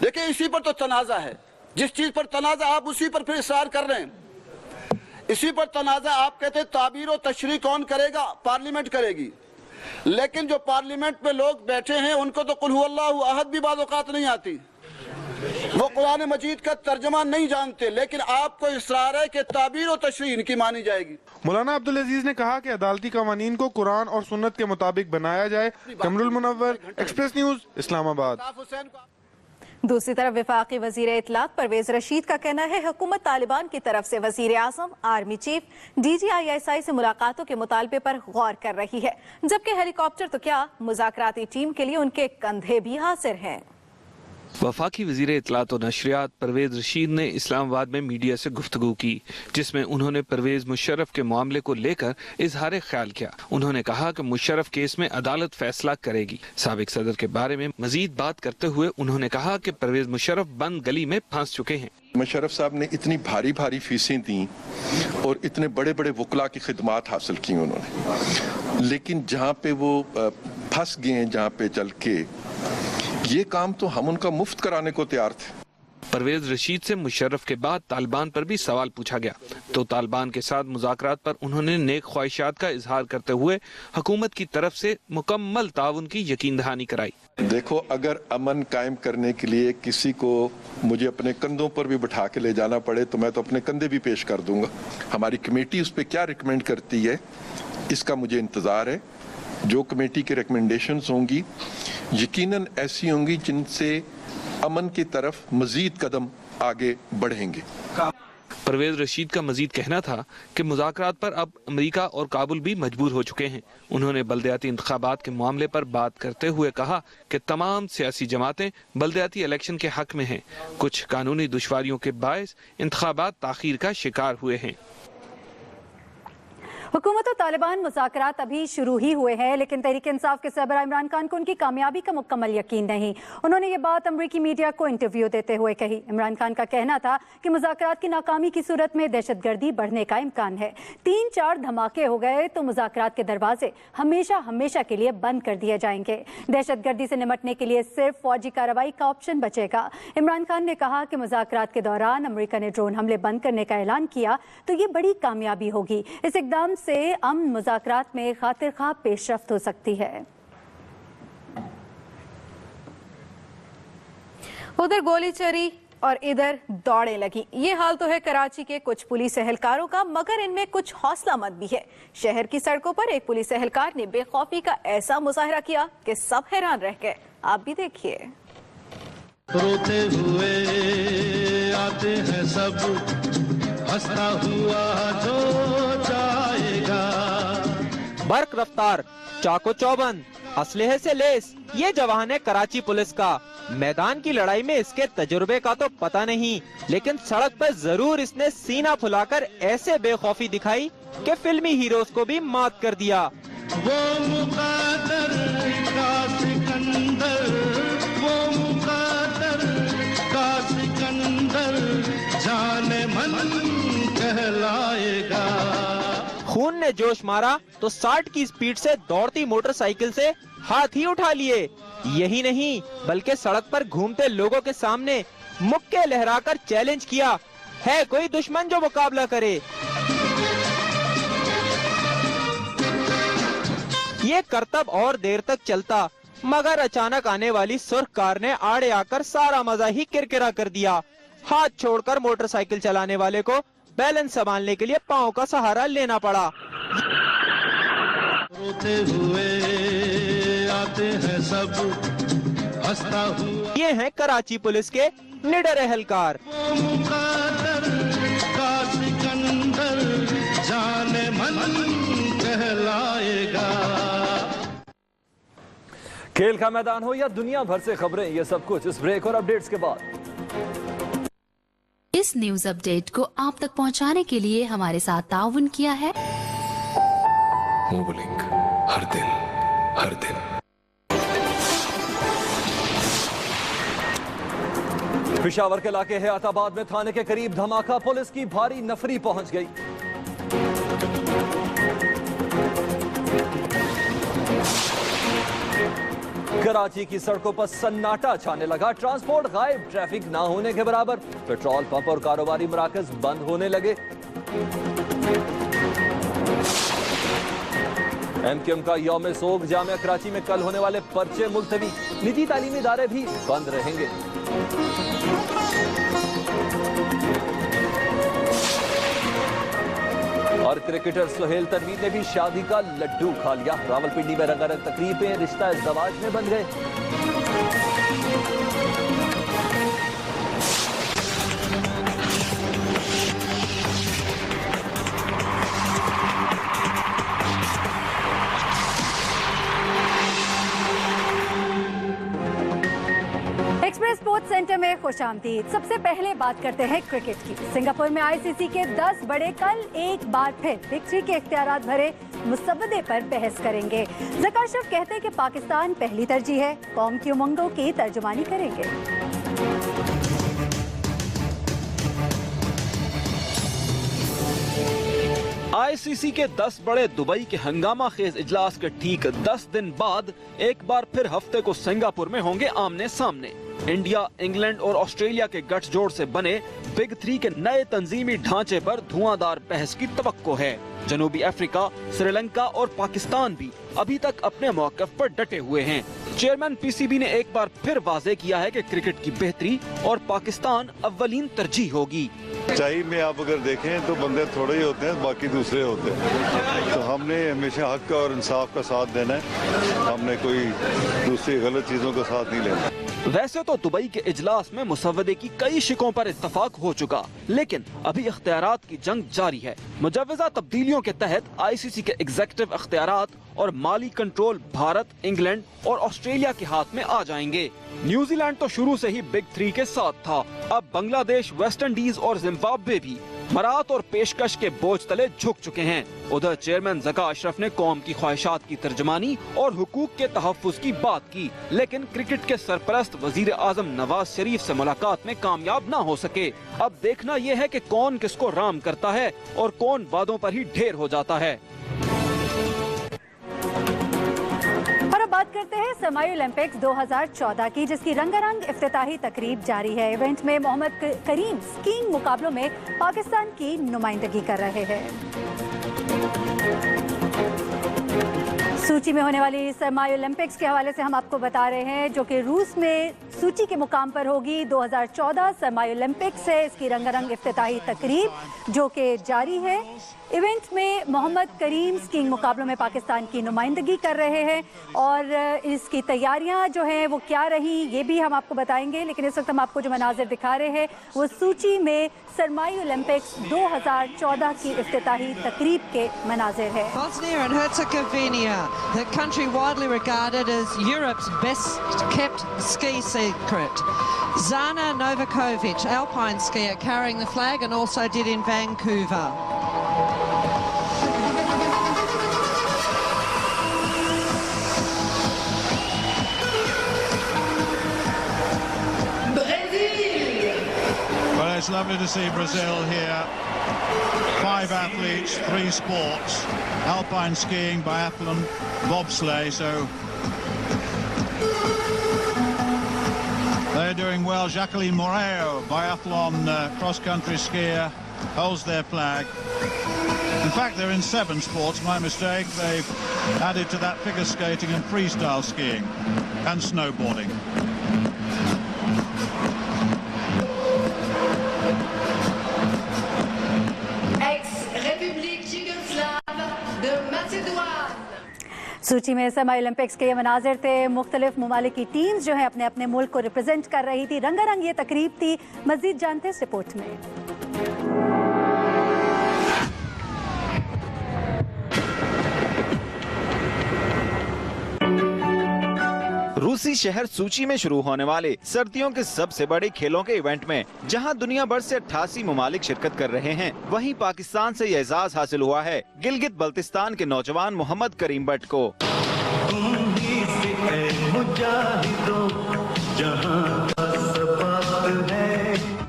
देखिए इसी पर तो तनाज़ा है, जिस चीज पर तनाज़ा आप उसी पर फिर इस्रार कर रहे हैं। इसी पर तनाज़ा आप कहते हैं ताबीर और तशरीह कौन करेगा? पार्लियामेंट करेगी। लेकिन जो पार्लियामेंट में लोग बैठे हैं उनको तो कुल हुवल्लाहु अहद भी बाज़ औक़ात नहीं आती, वो कुरान मजीद का तर्जमा नहीं जानते, लेकिन आपको इसरार है कि ताबीर और तशरीह इनकी मानी जाएगी। मौलाना अब्दुल अजीज ने कहा कि अदालती कवानीन को कुरान और सुन्नत के मुताबिक बनाया जाए। Qamarul Munawwar, Express news, Islamabad. दूसरी तरफ वफाकी वजीर इत्तलात परवेज रशीद का कहना है हुकूमत तालिबान की तरफ से वजीर आज़म, आर्मी चीफ, DGI/ISI से मुलाकातों के मुतालबे पर गौर कर रही है, जबकि हेलीकॉप्टर तो क्या मुज़ाकराती टीम के लिए उनके कंधे भी हाजिर हैं। वफाकी वज़ीर इत्तलात और नशरियात परवेज रशीद ने इस्लामाबाद में मीडिया से गुफ्तगू की, जिसमें उन्होंने परवेज मुशर्रफ के मामले को लेकर इजहार ख्याल किया। उन्होंने कहा कि मुशर्रफ केस में अदालत फैसला करेगी। साबिक सदर के बारे में मजीद बात करते हुए उन्होंने कहा कि परवेज मुशर्रफ बंद गली में फंस चुके हैं। मुशर्रफ साहब ने इतनी भारी भारी फीसें दी और इतने बड़े बड़े वकला की खिदमात हासिल की उन्होंने, लेकिन जहाँ पे वो फंस गए, जहाँ पे चल के ये काम तो हम उनका मुफ्त कराने को तैयार थे। परवेज रशीद से मुशर्रफ के बाद तालिबान पर भी सवाल पूछा गया, तो तालिबान के साथ मुज़ाकरात पर उन्होंने नेक ख्वाहिशात का इजहार करते हुए हुकूमत की तरफ से मुकम्मल ताउन की यकीन दहानी कराई। देखो, अगर अमन कायम करने के लिए किसी को मुझे अपने कंधों पर भी बिठा के ले जाना पड़े तो मैं तो अपने कंधे भी पेश कर दूंगा। हमारी कमेटी उस पर क्या रिकमेंड करती है इसका मुझे इंतजार है। जो कमेटी के रिकमेंडेशंस होंगी यकीनन ऐसी होंगी जिनसे अमन की तरफ मजीद कदम आगे बढ़ेंगे। परवेज रशीद का मजीद कहना था कि मुज़ाकरात पर अब अमेरिका और काबुल भी मजबूर हो चुके हैं। उन्होंने बल्दियाती इंतखाबात के मामले पर बात करते हुए कहा कि तमाम सियासी जमातें बल्दियाती इलेक्शन के हक में हैं। कुछ कानूनी दुश्वारियों के बायस इंतखाबात ताखीर का शिकार हुए हैं। हुकूमत और तालिबान मुज़ाकरात अभी शुरू ही हुए हैं, लेकिन तहरीक इंसाफ के सरबराह इमरान खान को उनकी कामयाबी का मुकम्मल यकीन नहीं। उन्होंने ये बात अमरीकी मीडिया को इंटरव्यू देते हुए कही। इमरान खान का कहना था कि मुज़ाकरात की नाकामी की सूरत में दहशतगर्दी बढ़ने का इम्कान है। 3-4 धमाके हो गए तो मुज़ाकरात के दरवाजे हमेशा हमेशा के लिए बंद कर दिए जाएंगे। दहशतगर्दी से निपटने के लिए सिर्फ फौजी कार्रवाई का ऑप्शन बचेगा। इमरान खान ने कहा कि मुज़ाकरात के दौरान अमेरिका ने ड्रोन हमले बंद करने का ऐलान किया तो ये बड़ी कामयाबी होगी। इस इकदाम से अमन मुज़ाकरात में खातिर खा पेशरफ्त हो सकती है। उधर गोली चली और इधर दौड़ें लगी। ये हाल तो है कराची के कुछ पुलिस एहलकारों का, मगर इनमें कुछ हौसलामंद भी है। शहर की सड़कों पर एक पुलिस एहलकार ने बेखौफी का ऐसा मुजाहरा किया कि सब हैरान रह गए। आप भी देखिए। रोते हुए आते हैं सब, हंसता हुआ जो जाएगा। बर्क रफ्तार, चाको चौबंद, असलहे से लेस, ये जवान है कराची पुलिस का। मैदान की लड़ाई में इसके तजुर्बे का तो पता नहीं, लेकिन सड़क पर जरूर इसने सीना फुलाकर ऐसे बेखौफी दिखाई कि फिल्मी हीरोज को भी मात कर दिया। वो मुक़द्दर का सिकंदर, वो मुक़द्दर का सिकंदर, जाने मन कहलाएगा। खून ने जोश मारा तो 60 की स्पीड से दौड़ती मोटरसाइकिल से हाथ ही उठा लिए। यही नहीं बल्कि सड़क पर घूमते लोगों के सामने मुक्के लहराकर चैलेंज किया, है कोई दुश्मन जो मुकाबला करे। ये करतब और देर तक चलता, मगर अचानक आने वाली सुर्ख कार ने आड़े आकर सारा मजा ही किरकिरा कर दिया। हाथ छोड़कर मोटरसाइकिल चलाने वाले को बैलेंस संभालने के लिए पांव का सहारा लेना पड़ा। रोते हुए आते हैं सब, हंसता हुआ। ये हैं कराची पुलिस के निडर एहलकार। वो मुक़द्दर का सिकंदर, जाने मन कहलाएगा। खेल का मैदान हो या दुनिया भर से खबरें, ये सब कुछ इस ब्रेक और अपडेट्स के बाद। इस न्यूज अपडेट को आप तक पहुंचाने के लिए हमारे साथ ताउन किया है मोबलिंक, हर दिन हर दिन। पेशावर के इलाके हयाताबाद में थाने के करीब धमाका, पुलिस की भारी नफरी पहुंच गई। कराची की सड़कों पर सन्नाटा छाने लगा, ट्रांसपोर्ट गायब, ट्रैफिक ना होने के बराबर, पेट्रोल पंप और कारोबारी मराकज बंद होने लगे। एमक्यूएम का यौम सोग, जामिया कराची में कल होने वाले पर्चे मुलतवी, निजी तालीमी इदारे भी बंद रहेंगे। और क्रिकेटर सुहेल तनवीर ने भी शादी का लड्डू खा लिया। रावलपिंडी में रंगारंग तकरीबें रिश्ता इज़्दवाज में बन गए। एक्सप्रेस स्पोर्ट्स सेंटर में खुशामदीद। सबसे पहले बात करते हैं क्रिकेट की। सिंगापुर में आईसीसी के 10 बड़े कल एक बार फिर बिग थ्री के इख्तियारात भरे मुसव्वदे पर बहस करेंगे। ज़का अशरफ कहते हैं कि पाकिस्तान पहली तरजीह है, कौम की उमंगों की तर्जुमानी करेंगे। आईसीसी के 10 बड़े दुबई के हंगामा खेज इजलास के ठीक 10 दिन बाद एक बार फिर हफ्ते को सिंगापुर में होंगे आमने सामने। इंडिया, इंग्लैंड और ऑस्ट्रेलिया के गठजोड़ से बने बिग थ्री के नए तंजीमी ढांचे पर धुआंधार बहस की तवक्को है। जनूबी अफ्रीका, श्रीलंका और पाकिस्तान भी अभी तक अपने मौक़िफ़ पर डटे हुए हैं। चेयरमैन पीसीबी ने एक बार फिर वाज़ेह किया है कि क्रिकेट की बेहतरी और पाकिस्तान अव्वलीन तरजीह होगी। सच्चाई में आप अगर देखें तो बंदे थोड़े ही होते हैं, बाकी दूसरे होते हैं। तो हमने हमेशा हक और इंसाफ का साथ देना है, हमने कोई दूसरी गलत चीज़ों का साथ नहीं लेना। वैसे तो दुबई के इजलास में मुसव्वदे की कई शिकों पर इत्तफाक हो चुका, लेकिन अभी इख्तियारात की जंग जारी है। मुजव्वज़ा तब्दीलियों के तहत आईसीसी के एग्जीक्यूटिव इख्तियारात और माली कंट्रोल भारत, इंग्लैंड और ऑस्ट्रेलिया के हाथ में आ जाएंगे। न्यूजीलैंड तो शुरू से ही बिग थ्री के साथ था। अब बांग्लादेश, वेस्ट इंडीज और जिम्बाब्वे भी मरात और पेशकश के बोझ तले झुक चुके हैं। उधर चेयरमैन ज़का अशरफ ने कौम की ख्वाहिशात की तर्जमानी और हुकूक के तहफ़्फ़ुज़ की बात की, लेकिन क्रिकेट के सरपरस्त वजीर आज़म नवाज शरीफ से मुलाकात में कामयाब न हो सके। अब देखना यह है कि कौन किसको राम करता है और कौन वादों पर ही ढेर हो जाता है। और अब बात करते हैं समाई ओलंपिक्स 2014 की, जिसकी रंगारंग इफ्तिताही तकरीब जारी है। इवेंट में मोहम्मद करीम स्कीइंग मुकाबलों में पाकिस्तान की नुमाइंदगी कर रहे हैं। सूची में होने वाली सरमाई ओलंपिक्स के हवाले से हम आपको बता रहे हैं, जो कि रूस में सूची के मुकाम पर होगी। 2014 सरमाई ओलंपिक्स है, इसकी रंगारंग इफ्तिताही तकरीब जो कि जारी है। इवेंट में मोहम्मद करीम स्कीइंग मुकाबलों में पाकिस्तान की नुमाइंदगी कर रहे हैं और इसकी तैयारियां जो हैं वो क्या रही ये भी हम आपको बताएंगे। लेकिन इस वक्त हम आपको जो मनाजिर दिखा रहे हैं वो सूची में सरमाई ओलंपिक्स 2014 की इफ्तिताही तकरीब के मनाजिर है। Bosnia and Herzegovina, the country widely regarded as Europe's best kept ski secret. Zana Novakovic, alpine skier, carrying the flag and also did in Vancouver. Well, it's lovely to see Brazil here. 5 athletes, 3 sports: alpine skiing, biathlon, bobsleigh. So they're doing well. Jacqueline Moreo, biathlon cross-country skier, holds their flag. In fact, they're in 7 sports. My mistake. They've added to that figure skating and freestyle skiing and snowboarding. सूची में सरमाई Olympics के ये मनाजिर थे। मुख्तलिफ ममालिक की teams जो है अपने अपने मुल्क को रिप्रेजेंट कर रही थी। रंगारंग ये तकरीब थी। मजीद जानते इस रिपोर्ट में। रूसी शहर सूची में शुरू होने वाले सर्दियों के सबसे बड़े खेलों के इवेंट में जहां दुनिया भर से 88 ममालिक शिरकत कर रहे हैं, वहीं पाकिस्तान से यह एजाज हासिल हुआ है गिलगित बल्तिस्तान के नौजवान मोहम्मद करीम बट को।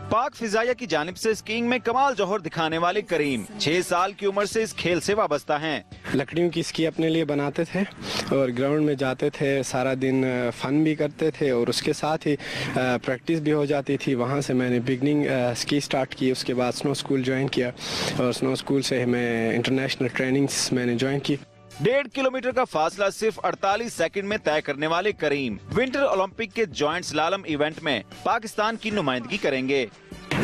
पाक फिजाइया की जानिब से स्कीइंग में कमाल जौहर दिखाने वाले करीम 6 साल की उम्र से इस खेल से वाबस्ता हैं। लकड़ियों की स्की अपने लिए बनाते थे और ग्राउंड में जाते थे, सारा दिन फन भी करते थे और उसके साथ ही प्रैक्टिस भी हो जाती थी। वहाँ से मैंने बिगनिंग स्की स्टार्ट की, उसके बाद स्नो स्कूल ज्वाइन किया और स्नो स्कूल से मैं इंटरनेशनल ट्रेनिंग्स मैंने ज्वाइन की। 1.5 किलोमीटर का फासला सिर्फ 48 सेकंड में तय करने वाले करीम विंटर ओलंपिक के जॉइंट स्लालम इवेंट में पाकिस्तान की नुमाइंदगी करेंगे।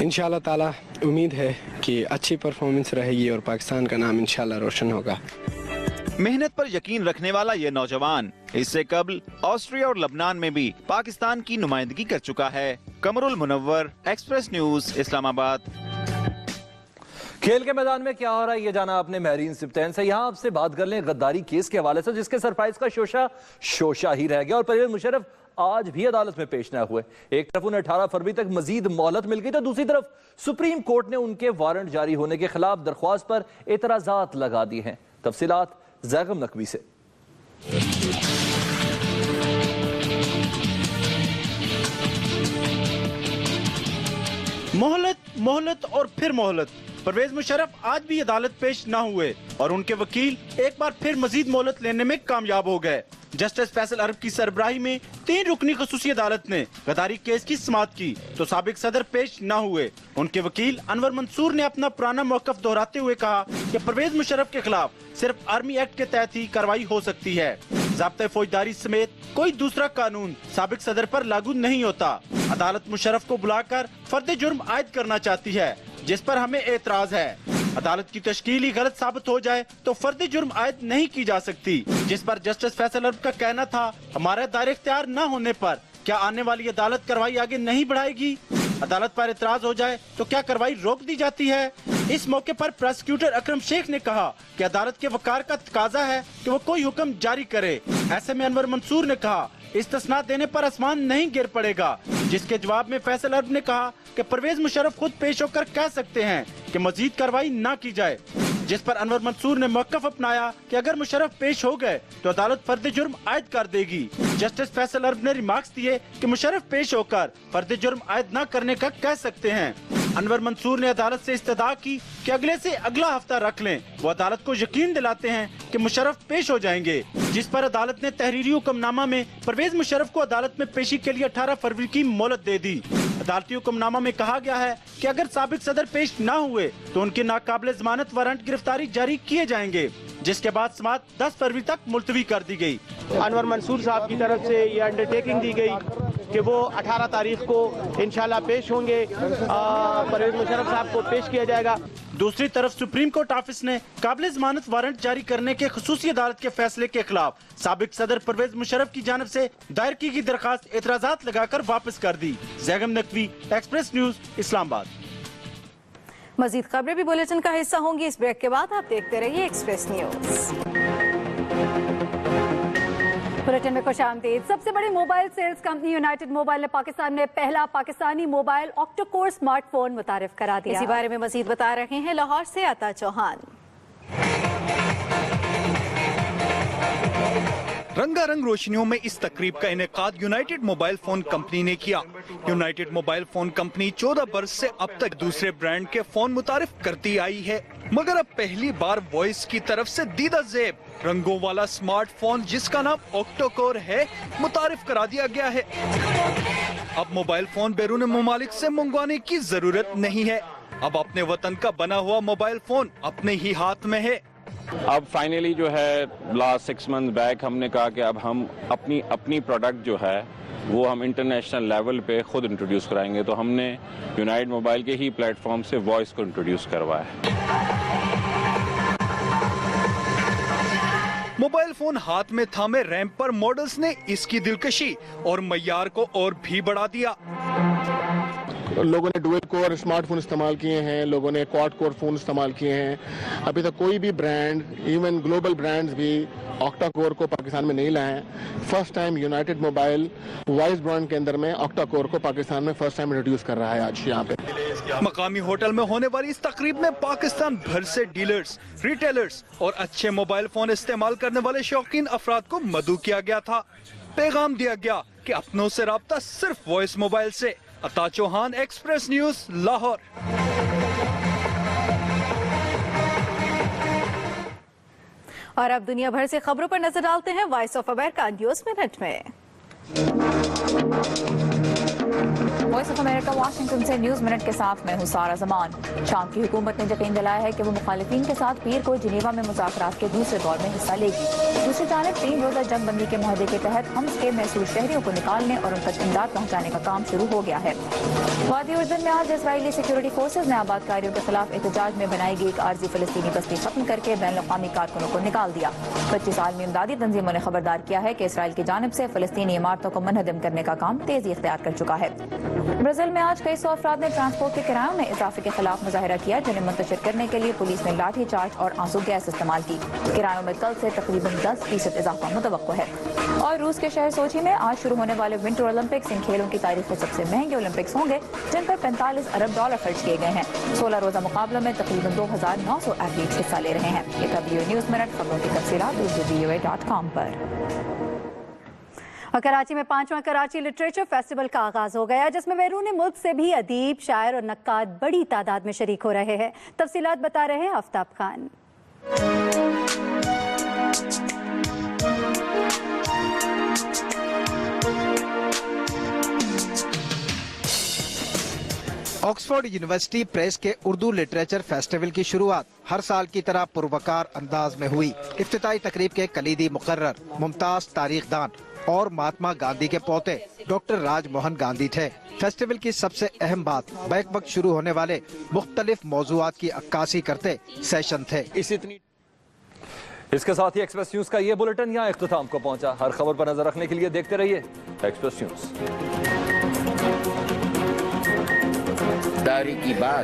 इंशाल्लाह ताला उम्मीद है कि अच्छी परफॉर्मेंस रहेगी और पाकिस्तान का नाम इंशाल्लाह रोशन होगा। मेहनत पर यकीन रखने वाला ये नौजवान इससे कबल ऑस्ट्रिया और लबनान में भी पाकिस्तान की नुमाइंदगी कर चुका है। Qamarul Munawwar, Express news, Islamabad. खेल के मैदान में क्या हो रहा है ये जाना आपने महरीन सिप्तैन से। यहाँ आपसे बात कर लें गद्दारी केस के हवाले से, जिसके सरप्राइज का शोशा ही रह गया और परवेज मुशर्रफ आज भी अदालत में पेश न हुए। एक तरफ उन्हें 18 फरवरी तक मजीद मोहलत मिल गई तो दूसरी तरफ सुप्रीम कोर्ट ने उनके वारंट जारी होने के खिलाफ दरख्वास्त पर एतराजात लगा दिए हैं। तफसीलात जैगम नकवी से। मोहलत और फिर मोहलत। परवेज मुशर्रफ आज भी अदालत पेश न हुए और उनके वकील एक बार फिर मजीद मोहलत लेने में कामयाब हो गए। जस्टिस फैसल अरब की सरबराही में 3 रुकनी खसूसी अदालत ने गद्दारी केस की समाअत की तो साबिक सदर पेश न हुए। उनके वकील अनवर मंसूर ने अपना पुराना मौकफ दोहराते हुए कहा कि परवेज मुशर्रफ के खिलाफ सिर्फ आर्मी एक्ट के तहत ही कार्रवाई हो सकती है। ज़ाब्ता फौजदारी समेत कोई दूसरा कानून साबिक सदर पर लागू नहीं होता। अदालत मुशर्रफ को बुलाकर फर्द जुर्म आयद करना चाहती है, जिस पर हमें एतराज है। अदालत की तश्कील ही गलत साबित हो जाए तो फर्द जुर्म आयद नहीं की जा सकती, जिस पर जस्टिस फैसल अरब का कहना था हमारा दायरे इख्तियार न होने पर क्या आने वाली अदालत कार्रवाई आगे नहीं बढ़ाएगी। अदालत पर एतराज हो जाए तो क्या कार्रवाई रोक दी जाती है। इस मौके पर प्रोसिक्यूटर अकरम शेख ने कहा कि अदालत के वकार का तकाजा है कि वो कोई हुक्म जारी करे। ऐसे में अनवर मंसूर ने कहा इस्तिस्ना देने पर आसमान नहीं गिर पड़ेगा, जिसके जवाब में फैसल अरब ने कहा कि परवेज मुशर्रफ खुद पेश होकर कह सकते हैं कि मजीद कार्रवाई न की जाए, जिस पर अनवर मंसूर ने मौकफ अपनाया कि अगर मुशर्रफ पेश हो गए तो अदालत फर्द जुर्म आयद कर देगी। जस्टिस फैसल अरब ने रिमार्क्स दिए कि मुशर्रफ पेश होकर फर्द जुर्म आयद न करने का कह सकते हैं। अनवर मंसूर ने अदालत से इस्तदा की कि अगले से अगला हफ्ता रख लें। वो अदालत को यकीन दिलाते हैं कि मुशर्रफ पेश हो जाएंगे, जिस पर अदालत ने तहरीरी हुक्मनामा में परवेज मुशर्रफ को अदालत में पेशी के लिए 18 फरवरी की मोहलत दे दी। अदालती हुक्मनामा में कहा गया है कि अगर साबिक सदर पेश न हुए तो उनके नाकाबिले जमानत वारंट गिरफ्तारी जारी किए जाएंगे। जिसके बाद समाअत 10 फरवरी तक मुलतवी कर दी गई। अनवर मंसूर साहब की तरफ से ये अंडरटेकिंग दी गई कि वो 18 तारीख को इंशाल्लाह पेश होंगे, परवेज मुशर्रफ साहब को पेश किया जाएगा। दूसरी तरफ सुप्रीम कोर्ट ऑफिस ने काबिल जमानत वारंट जारी करने के खुसूसी अदालत के फैसले के खिलाफ साबिक सदर परवेज मुशर्रफ की जानिब से दायर की गई दरखास्त एतराजात लगाकर वापस कर दी। Zaigham Naqvi, express news, Islamabad. मजीद खबरें भी बुलेटिन का हिस्सा होंगी। इस ब्रेक के बाद आप देखते रहिए एक्सप्रेस न्यूज। बुलेटिन में खुशामदीद। सबसे बड़ी mobile sales company United Mobile ने पाकिस्तान में पहला पाकिस्तानी मोबाइल ऑक्टा-कोर स्मार्टफोन मुतारिफ करा दिया। इसी बारे में मजीद बता रहे हैं लाहौर से अता चौहान। रंगारंग रोशनियों में इस तकरीब का इनेकाद यूनाइटेड मोबाइल फोन कंपनी ने किया। यूनाइटेड मोबाइल फोन कंपनी 14 बरस से अब तक दूसरे ब्रांड के फोन मुतारिफ करती आई है, मगर अब पहली बार वॉइस की तरफ से दीदा ज़ेब रंगों वाला स्मार्टफोन जिसका नाम ऑक्टा-कोर है मुतारिफ करा दिया गया है। अब मोबाइल फोन बैरून ममालिक से मंगवाने की जरूरत नहीं है। अब अपने वतन का बना हुआ मोबाइल फोन अपने ही हाथ में है। अब फाइनली जो है लास्ट 6 मंथ बैक हमने कहा कि अब हम अपनी प्रोडक्ट जो है वो हम इंटरनेशनल लेवल पे खुद इंट्रोड्यूस कराएंगे। तो हमने यूनाइटेड मोबाइल के ही प्लेटफॉर्म से वॉइस को इंट्रोड्यूस करवाया है। मोबाइल फोन हाथ में थामे रैंप पर मॉडल्स ने इसकी दिलकशी और मयार को और भी बढ़ा दिया। लोगों ने डुअल कोर स्मार्टफोन इस्तेमाल किए हैं, लोगों ने क्वाड कोर फोन इस्तेमाल किए हैं। अभी तक कोई भी ब्रांड, इवन ग्लोबल ब्रांड्स भी ऑक्टा-कोर को पाकिस्तान में नहीं लाए हैं। First time United mobile voice brand के अंदर में ऑक्टा-कोर को पाकिस्तान में फर्स्ट टाइम इंट्रोड्यूस कर रहा है आज यहाँ पे। मकामी होटल में होने वाली इस तकरीब में पाकिस्तान भर से डीलर्स, रिटेलर्स और अच्छे मोबाइल फोन इस्तेमाल करने वाले शौकीन अफराद को मदऊ किया गया था। पैगाम दिया गया कि अपनों से राब्ता सिर्फ वॉइस मोबाइल से। अता चौहान, एक्सप्रेस न्यूज, लाहौर। और अब दुनिया भर से खबरों पर नजर डालते हैं voice of America news minute में। वॉइस ऑफ अमेरिका वाशिंगटन से न्यूज मिनट के साथ मैं हूं सारा जमान। शाम की हुकूमत ने यकीन दिलाया है कि वो मुखालिफिन के साथ पीर को जिनेवा में मुज़ाकरात के दूसरे दौर में हिस्सा लेगी। दूसरी जानिब 3 रोजा जंगबंदी के मुआहदे के तहत हम्स के महसूस शहरियों को निकालने और उन तक इमदाद पहुँचाने का काम शुरू हो गया है। वादी उर्दन में आज इसराइली सिक्योरिटी फोर्सेज ने आबादकारियों के खिलाफ एहतजाज में बनाई गई एक आर्जी फलस्तीनी बस्ती खत्म करके बैन अवी कारकुनों को निकाल दिया। 25 आलमी इमदादी तंजीमों ने खबरदार किया है कि इसराइल की जानिब से फलस्तीनी इमारतों को मुनहदम करने का काम तेजी इख्तियार कर चुका है। ब्राजील में आज कई 100 अफराद ने ट्रांसपोर्ट के किरायों में इजाफे के खिलाफ मुजाहिरा किया, जिन्हें मुंतशिर करने के लिए पुलिस ने लाठी चार्ज और आंसू गैस इस्तेमाल की। किरायों में कल से तकरीबन 10% इजाफा मुतवक्को है। और रूस के शहर सोची में आज शुरू होने वाले विंटर ओलंपिक्स इन खेलों की तारीख में सबसे महंगे ओलंपिक्स होंगे, जिन पर $45 अरब खर्च किए गए हैं। 16 रोजा मुकाबलों में तकरीबन 2900 एथलीट्स हिस्सा ले रहे हैं। ये था VOA न्यूज मिनट। खबरों की तफसीलात VOA.com पर। और कराची में 5वां कराची लिटरेचर फेस्टिवल का आगाज हो गया, जिसमें बैरून मुल्क से भी अदीब, शायर और नक्काद बड़ी तादाद में शरीक हो रहे हैं। तफसीलात बता रहे हैं Aftab Khan. Oxford university press के उर्दू लिटरेचर फेस्टिवल की शुरुआत हर साल की तरह पुरवकार अंदाज में हुई। इफ्तिताई तकरीब के कलीदी मुकर्रर मुमताज तारीखदान और महात्मा गांधी के पोते डॉक्टर राजमोहन गांधी थे। फेस्टिवल की सबसे अहम बात बैक वक्त शुरू होने वाले मुख्तलिफ मौजूआत की अक्कासी करते सेशन थे। इसके साथ ही एक्सप्रेस न्यूज का ये बुलेटिन यहाँ इख्तिताम को पहुंचा। हर खबर पर नजर रखने के लिए देखते रहिए एक्सप्रेस न्यूज। दारी की बात